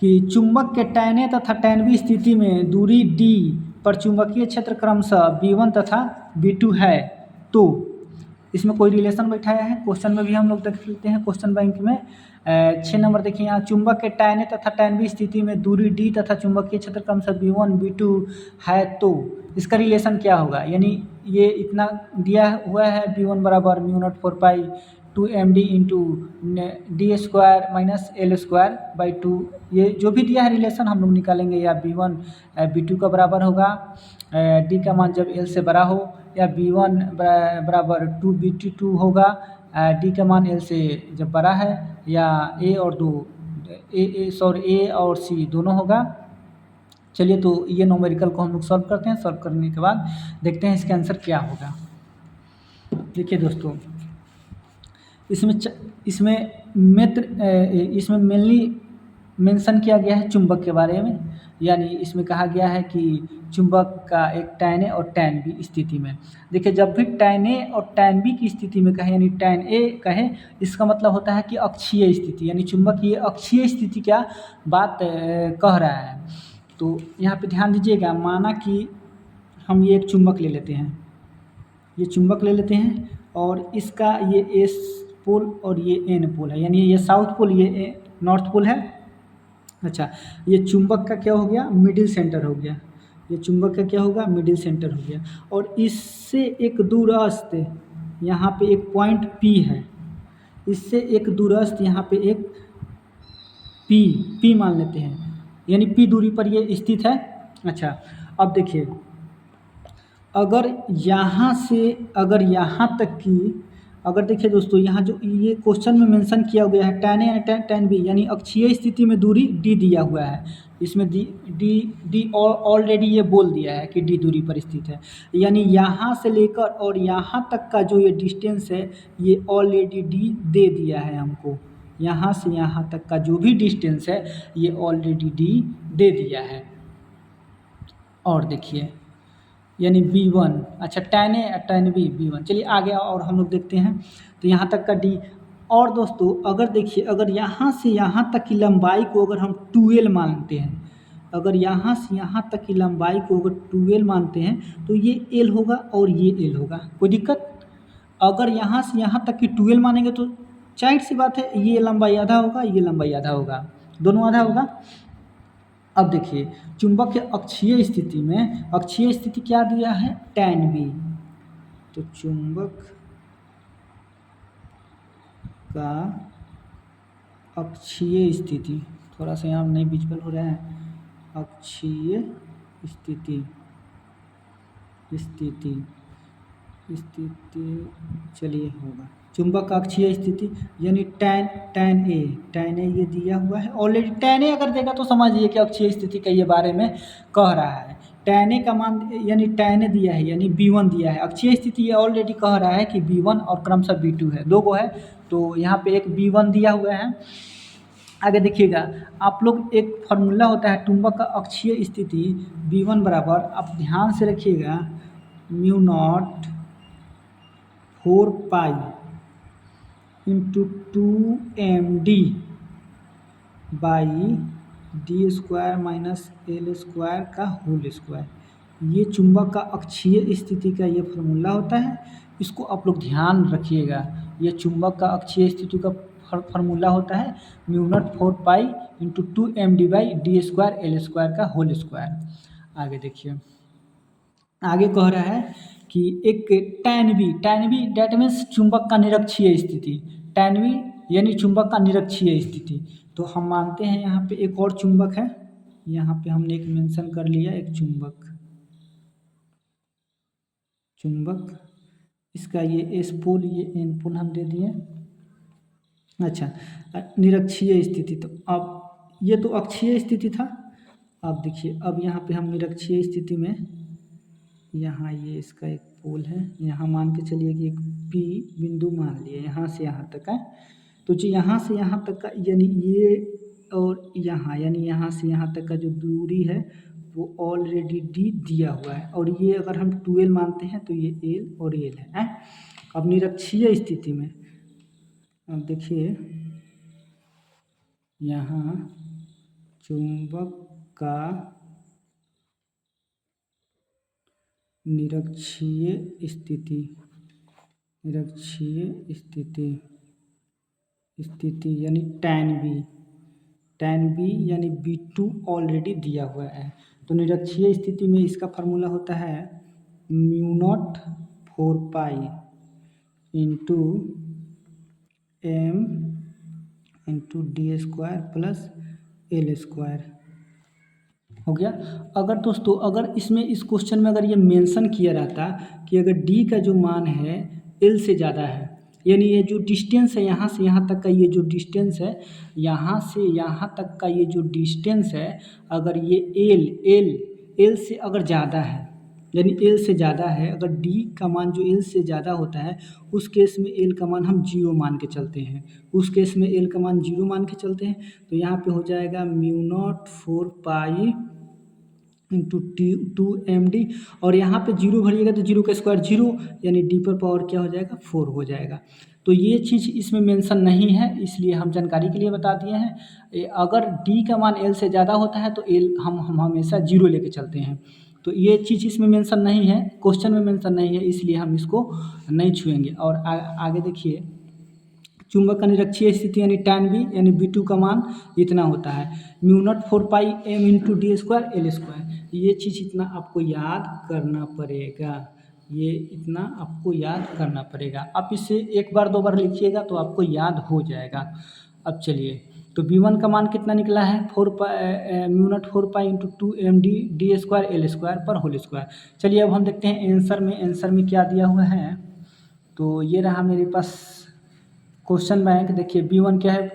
कि चुंबक के tan A तथा tan B स्थिति में दूरी D पर चुंबकीय क्षेत्र क्रमशः B1 तथा B2 है, तो इसमें कोई रिलेशन बैठाया है। क्वेश्चन में भी हम लोग देख लेते हैं। क्वेश्चन बैंक में 6 नंबर देखिए, यहाँ चुंबक के tan A तथा tan B स्थिति में दूरी D तथा चुंबकीय क्षेत्र क्रमशः B1 B2 है, तो इसका रिलेशन क्या होगा? यानी ये इतना दिया हुआ है, B1 बराबर mu naught 4 pi 2md into D square minus L square by 2। ये जो भी दिया है रिलेशन हम लोग निकालेंगे, या B1 B2 का बराबर होगा डी का मान जब एल से बड़ा हो, या B1 बराबर 2B2 होगा डी का मान एल से जब बड़ा है, या ए और सी दोनों होगा। चलिए, तो ये नोमेरिकल को हम लोग सॉल्व करते हैं। सॉल्व करने के बाद देखते हैं इसका आंसर क्या होगा। देखिए दोस्तों, इसमें मेनली मेंशन किया गया है चुंबक के बारे में। यानी इसमें कहा गया है कि चुंबक का एक tan A और tan B स्थिति में। देखिए, जब भी tan A और tan B की स्थिति में कहे, यानी tan A कहे, इसका मतलब होता है कि अक्षीय स्थिति, यानी चुंबक ये अक्षीय स्थिति क्या बात कह रहा है। तो यहाँ पे ध्यान दीजिएगा, माना कि हम ये एक चुंबक ले लेते हैं, ये चुंबक ले लेते हैं और इसका ये एस पोल और ये एन पोल है, यानी ये साउथ पोल, ये नॉर्थ पोल है। अच्छा, ये चुंबक का क्या हो गया, मिडिल सेंटर हो गया, ये चुंबक का क्या होगा, मिडिल सेंटर हो गया। और इससे एक दूरस्थ यहाँ पे एक पॉइंट P है, इससे एक दूरस्थ यहाँ पे एक P मान लेते हैं, यानी P दूरी पर ये स्थित है। अच्छा, अब देखिए, अगर यहाँ से अगर यहाँ तक की, अगर देखिए दोस्तों, यहाँ जो ये क्वेश्चन में मेंशन किया गया है tan A tan B, यानी अक्षीय स्थिति में दूरी D दिया हुआ है, इसमें डी ऑलरेडी ये बोल दिया है कि D दूरी पर स्थित है, यानी यहाँ से लेकर और यहाँ तक का जो ये डिस्टेंस है ये ऑलरेडी D दे दिया है हमको, यहाँ से यहाँ तक का जो भी डिस्टेंस है ये ऑलरेडी D दे दिया है। और देखिए, यानी B1, अच्छा tan A tan B B1, चलिए आगे और हम लोग देखते हैं। तो यहाँ तक का D, और दोस्तों अगर देखिए, अगर यहाँ से यहाँ तक की लंबाई को अगर हम 2L मानते हैं, अगर यहाँ से यहाँ तक की लंबाई को अगर 2L मानते हैं तो ये L होगा और ये L होगा, कोई दिक्कत? अगर यहाँ से यहाँ तक की 2L मानेंगे तो जाहिर सी बात है ये लंबाई आधा होगा, ये लंबाई आधा होगा, दोनों आधा होगा। अब देखिए, चुंबक के अक्षीय स्थिति में अक्षीय स्थिति क्या दिया है, tan B, तो चुंबक का अक्षीय स्थिति, थोड़ा सा यहाँ नहीं विजुअल हो रहा है, अक्षीय स्थिति चलिए होगा, चुंबक का अक्षीय स्थिति यानी tan A ये दिया हुआ है ऑलरेडी। tan A अगर देगा तो समझिए कि अक्षीय स्थिति के ये बारे में कह रहा है। tan A का मान यानी tan A दिया है, यानी B1 दिया है, अक्षीय स्थिति ये ऑलरेडी कह रहा है कि B1 और क्रमशः B2 है, दो गो है, तो यहाँ पे एक B1 दिया हुआ है। आगे देखिएगा, आप लोग एक फार्मूला होता है चुंबक का अक्षीय स्थिति B1 बराबर, आप ध्यान से रखिएगा, mu naught 4 pi into 2md by d square minus L square का होल स्क्वायर। ये चुंबक का अक्षीय स्थिति का ये फार्मूला होता है, इसको आप लोग ध्यान रखिएगा। ये चुंबक का अक्षीय स्थिति का फार्मूला होता है mu naught 4 pi into 2md by d square L square का होल स्क्वायर। आगे देखिए, आगे कह रहा है कि एक tan B डेट मीन्स चुंबक का निरक्षीय स्थिति, tan B यानी चुंबक का निरक्षीय स्थिति। तो हम मानते हैं यहाँ पे एक और चुंबक है, यहाँ पे हमने एक मेंशन कर लिया, एक चुंबक इसका ये एस पोल ये एन पोल हम दे दिए। अच्छा, निरक्षीय स्थिति, तो अब ये तो अक्षीय स्थिति था, अब देखिए अब यहाँ पे हम निरक्षीय स्थिति में, यहाँ ये इसका एक पोल है, यहाँ मान के चलिए कि एक P बिंदु मान लिए, यहाँ से यहाँ तक है, तो जो यहाँ से यहाँ तक का यानी ये और यहाँ, यानी यहाँ से यहाँ तक का जो दूरी है वो ऑलरेडी D दिया हुआ है, और ये अगर हम 2L मानते हैं तो ये L और L है। अब निरक्षीय स्थिति में अब देखिए, यहाँ चुंबक का निरक्षीय स्थिति यानी tan B यानी B2 ऑलरेडी दिया हुआ है, तो निरक्षीय स्थिति में इसका फार्मूला होता है mu naught 4 pi into m into D square plus l square हो गया। अगर दोस्तों अगर इसमें इस क्वेश्चन में अगर ये मेंशन किया रहता कि अगर D का जो मान है L से ज़्यादा है, यानी ये जो डिस्टेंस है यहाँ से यहाँ तक का, ये जो डिस्टेंस है यहाँ से यहाँ तक का ये जो डिस्टेंस है, अगर ये L से अगर ज़्यादा है, यानी L से ज़्यादा है, अगर D का मान जो L से ज़्यादा होता है उस केस में L का मान हम 0 मान के चलते हैं, उस केस में L का मान 0 मान के चलते हैं, तो यहाँ पे हो जाएगा mu naught 4 pi into 2md, और यहाँ पे 0 भरिएगा तो 0 का स्क्वायर 0, यानी D पर पावर क्या हो जाएगा 4 हो जाएगा। तो ये चीज़ इसमें मेंशन नहीं है, इसलिए हम जानकारी के लिए बता दिए हैं। अगर डी का मान एल से ज़्यादा होता है तो एल हम हमेशा 0 लेके चलते हैं। तो ये चीज़ इसमें मेंशन नहीं है, क्वेश्चन में मेंशन नहीं है, इसलिए हम इसको नहीं छुएंगे। और आगे देखिए, चुंबक का निरक्षीय स्थिति यानी tan b यानी B2 का मान इतना होता है, म्यू नॉट 4 पाई m into D square L square. ये चीज़ इतना आपको याद करना पड़ेगा, ये इतना आपको याद करना पड़ेगा। आप इसे एक बार 2 बार लिखिएगा तो आपको याद हो जाएगा। अब चलिए, तो B1 का मान कितना निकला है, mu naught 4 pi into 2 D square L square पर होल स्क्वायर। चलिए अब हम देखते हैं आंसर में क्या दिया हुआ है। तो ये रहा मेरे पास क्वेश्चन बैंक। देखिए B1 क्या है,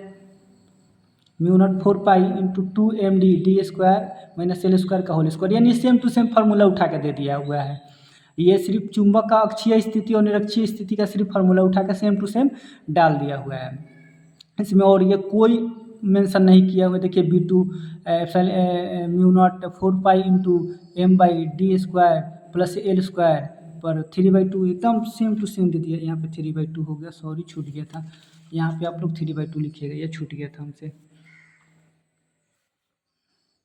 mu naught 4 pi into 2 D square minus L square का होल स्क्वायर, यानी सेम टू सेम फार्मूला उठा के दे दिया हुआ है। ये सिर्फ चुंबक का अक्षीय स्थिति और निरक्षीय स्थिति का सिर्फ फार्मूला उठा के सेम टू सेम डाल दिया हुआ है इसमें, और ये कोई मेंशन नहीं किया हुआ। देखिए B2 mu naught 4 pi into m by d square plus l square पर 3/2 एकदम सेम टू सेम दे दिया। यहाँ पे 3/2 हो गया, सॉरी छूट गया था, यहाँ पे आप लोग 3/2 लिखिएगा, ये छूट गया था हमसे।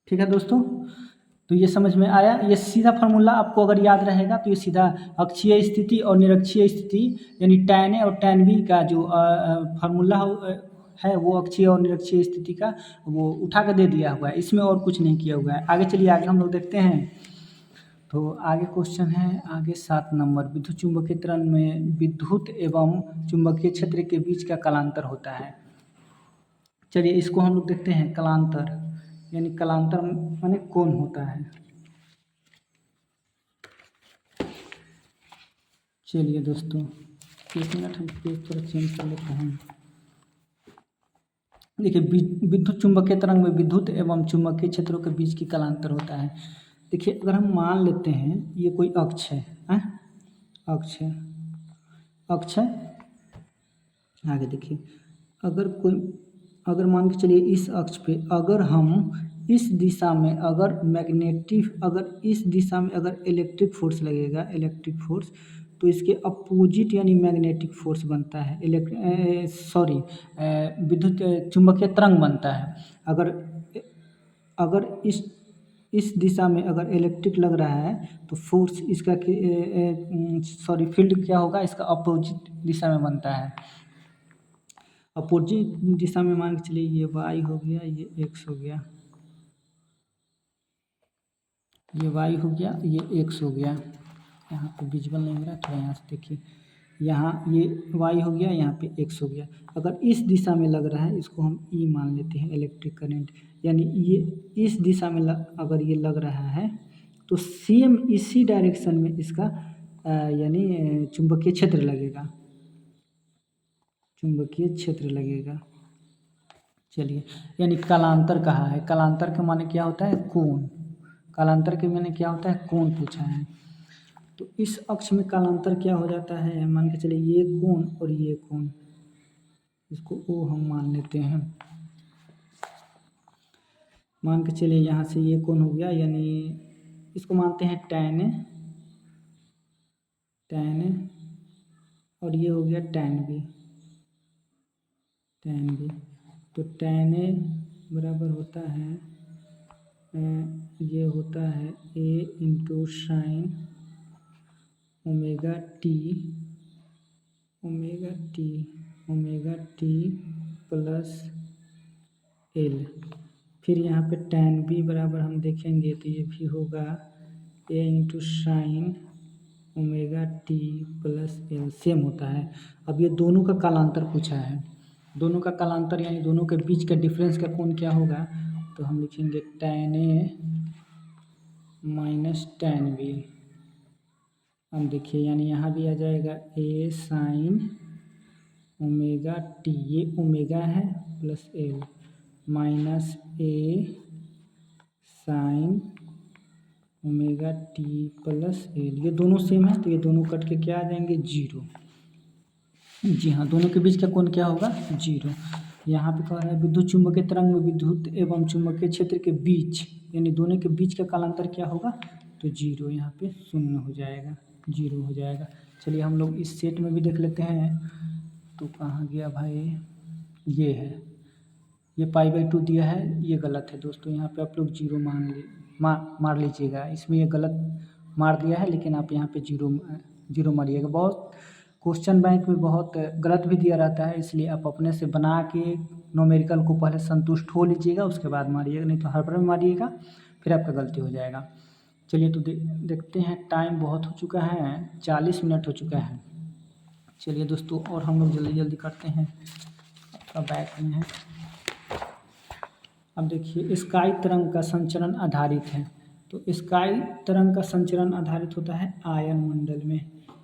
ठीक है दोस्तों, तो ये समझ में आया। ये सीधा फार्मूला आपको अगर याद रहेगा तो ये सीधा अक्षीय स्थिति और निरक्षीय स्थिति यानी tan A और tan B का जो फार्मूला है वो अक्षीय और निरक्षीय स्थिति का वो उठा के दे दिया हुआ है, इसमें और कुछ नहीं किया हुआ है। आगे चलिए, आगे हम लोग देखते हैं। तो आगे क्वेश्चन है, आगे 7 नंबर, विद्युत चुंबकीय त्वरण में विद्युत एवं चुंबकीय क्षेत्र के बीच का कलांतर होता है। चलिए इसको हम लोग देखते हैं। कलांतर यानी कलांतर माने कौन होता है। चलिए दोस्तों, 1 मिनट हम पेज थोड़ा चेंज कर लेते हैं। देखिए, विद्युत चुंबकीय तरंग में विद्युत एवं चुंबकीय क्षेत्रों के बीच की कलांतर होता है। देखिए, अगर हम मान लेते हैं ये कोई अक्ष है, अक्ष है। आगे देखिए, अगर मान के चलिए इस अक्ष पे अगर हम इस दिशा में अगर इस दिशा में अगर इलेक्ट्रिक फोर्स लगेगा, इलेक्ट्रिक फोर्स, तो इसके अपोजिट यानी मैग्नेटिक फोर्स बनता है, विद्युत चुंबकीय तरंग बनता है। अगर इस दिशा में अगर इलेक्ट्रिक लग रहा है तो फोर्स इसका फील्ड क्या होगा, इसका अपोजिट दिशा में बनता है। अपोजिट दिशा में मान के चलिए ये y हो गया, ये x हो गया, ये y हो गया, ये x हो गया। यहाँ पे विजुअल नहीं हो रहा, थोड़ा यहाँ से देखिए, यहाँ ये y हो गया, यहाँ पे x हो गया। अगर इस दिशा में लग रहा है, इसको हम E मान लेते हैं, इलेक्ट्रिक करंट, यानी ये इस दिशा में अगर ये लग रहा है तो सेम इसी डायरेक्शन में इसका यानी चुंबकीय क्षेत्र लगेगा, चुंबकीय क्षेत्र लगेगा। चलिए, यानी कलांतर कहा है। कलांतर के माने क्या होता है, कोण। कलांतर के माने क्या होता है, कोण पूछा है। तो इस अक्ष में कलांतर क्या हो जाता है, मान के चलिए ये कोण और ये कोण, इसको O हम मान लेते हैं। मान के चलिए यहाँ से ये कोण हो गया, यानी इसको मानते हैं tan और ये हो गया tan B। तो tan A बराबर होता है ये होता है A into sine omega T plus L। फिर यहाँ पे tan B बराबर हम देखेंगे तो ये भी होगा A into sine omega T plus L, same होता है। अब ये दोनों का कालांतर पूछा है, दोनों का कालांतर यानी दोनों के बीच का डिफरेंस का कोण क्या होगा, तो हम लिखेंगे tan A minus tan B। अब देखिए, यानी यहाँ भी आ जाएगा A साइन ओमेगा टी, ये ओमेगा है plus L minus A sine omega T plus L। ये दोनों सेम है तो ये दोनों कट के क्या आ जाएंगे, 0। जी हाँ, दोनों के बीच का कोण क्या होगा, 0। यहाँ पे कह रहा है विद्युत चुंबकीय तरंग में विद्युत एवं चुंबकीय क्षेत्र के बीच यानी दोनों के बीच का कालांतर क्या होगा, तो 0, यहाँ पे 0 हो जाएगा, 0 हो जाएगा। चलिए हम लोग इस सेट में भी देख लेते हैं। तो कहाँ गया भाई, ये है, ये π/2 दिया है, ये गलत है दोस्तों। यहाँ पे आप लोग जीरो मार लीजिएगा, इसमें ये गलत मार दिया है, लेकिन आप यहाँ पे जीरो मारिएगा। बहुत क्वेश्चन बैंक में बहुत गलत भी दिया रहता है, इसलिए आप अपने से बना के न्यूमेरिकल को पहले संतुष्ट हो लीजिएगा, उसके बाद मारिएगा, नहीं तो हड़बड़ में मारिएगा फिर आपका गलती हो जाएगा। चलिए तो देखते हैं, टाइम बहुत हो चुका है, 40 मिनट हो चुका है। चलिए दोस्तों, और हम लोग जल्दी जल्दी करते हैं, आपका बैक में है। अब देखिए, स्काई तरंग का संचरण आधारित है, तो स्काई तरंग का संचरण आधारित होता है आयन मंडल में।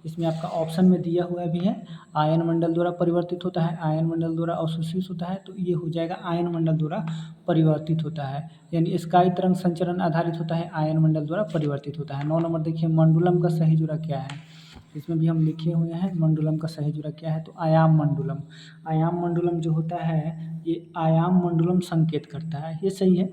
इसमें आपका ऑप्शन में दिया हुआ भी है, आयन मंडल द्वारा परिवर्तित होता है, आयन मंडल द्वारा अवशोषित होता है, तो ये हो जाएगा आयन मंडल द्वारा परिवर्तित होता है, यानी स्काई तरंग संचरण आधारित होता है, आयन मंडल द्वारा परिवर्तित होता है। 9 नंबर देखिए, मंडुलम का सही जोड़ा क्या है, इसमें भी हम लिखे हुए हैं मंडुलम का सही जोड़ा क्या है, तो आयाम मंडुलम। आयाम मंडुलम जो होता है, ये आयाम मंडुलम संकेत करता है, ये सही है।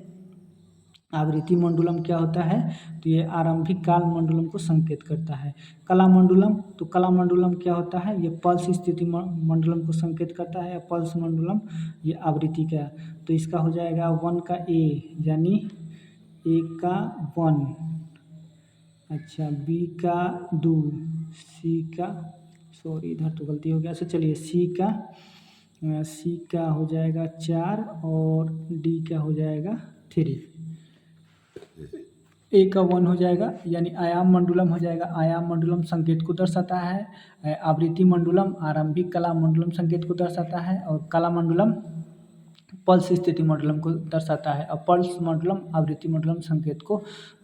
आवृत्ति मंडुलम क्या होता है, तो ये आरंभिक काल मंडुलम को संकेत करता है। कला मंडुलम, तो कला मंडुलम क्या होता है, ये पल्स स्थिति मंडुलम को संकेत करता है। पल्स मंडुलम ये आवृत्ति का, तो इसका हो जाएगा 1 का ए, यानी ए का 1, अच्छा बी का 2, सी का, सॉरी इधर तो गलती हो गया। अच्छा चलिए, सी का हो जाएगा 4 और डी का हो जाएगा 3, ए का 1 हो जाएगा, यानी आयाम मंडुलम हो जाएगा। आयाम मंडुलम संकेत को दर्शाता है, आवृत्ति मंडुलम आरंभिक कला मंडुलम संकेत को दर्शाता है, और कला मंडुलम पल्स स्थिति मंडलम को दर्शाता है, और पल्स मंडलम आवृत्ति मंडलम संकेत को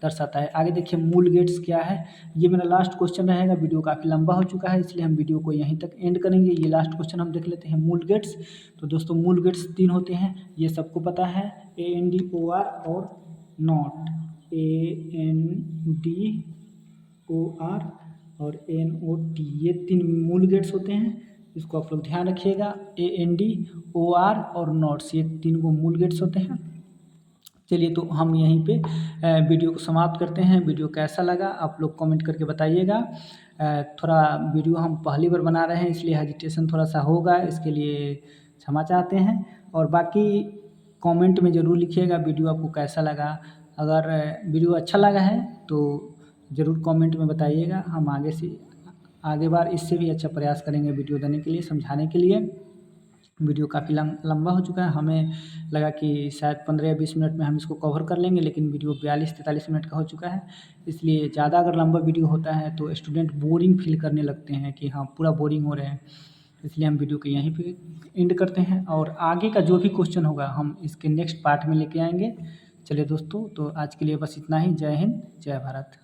दर्शाता है। आगे देखिए, मूल गेट्स क्या है, ये मेरा लास्ट क्वेश्चन रहेगा। वीडियो काफ़ी लंबा हो चुका है, इसलिए हम वीडियो को यहीं तक एंड करेंगे। ये लास्ट क्वेश्चन हम देख लेते हैं, मूल गेट्स। तो दोस्तों, मूल गेट्स 3 होते हैं, ये सबको पता है, ANDOR और नॉट, ANDOR और NOT, ये 3 मूल गेट्स होते हैं, इसको आप लोग ध्यान रखिएगा। ANDOR और नॉट्स, ये 3 को मूल गेट्स होते हैं। चलिए तो हम यहीं पे वीडियो को समाप्त करते हैं। वीडियो कैसा लगा आप लोग कमेंट करके बताइएगा। थोड़ा वीडियो हम पहली बार बना रहे हैं, इसलिए हेजिटेशन थोड़ा सा होगा, इसके लिए क्षमा चाहते हैं। और बाकी कमेंट में ज़रूर लिखिएगा वीडियो आपको कैसा लगा। अगर वीडियो अच्छा लगा है तो ज़रूर कमेंट में बताइएगा, हम आगे बार इससे भी अच्छा प्रयास करेंगे वीडियो देने के लिए, समझाने के लिए। वीडियो काफ़ी लंबा हो चुका है, हमें लगा कि शायद 15 या 20 मिनट में हम इसको कवर कर लेंगे, लेकिन वीडियो 42-43 मिनट का हो चुका है। इसलिए ज़्यादा अगर लंबा वीडियो होता है तो स्टूडेंट बोरिंग फील करने लगते हैं कि हाँ पूरा बोरिंग हो रहे हैं, इसलिए हम वीडियो को यहीं पे एंड करते हैं। और आगे का जो भी क्वेश्चन होगा हम इसके नेक्स्ट पार्ट में लेके आएंगे। चलिए दोस्तों, तो आज के लिए बस इतना ही। जय हिंद, जय भारत।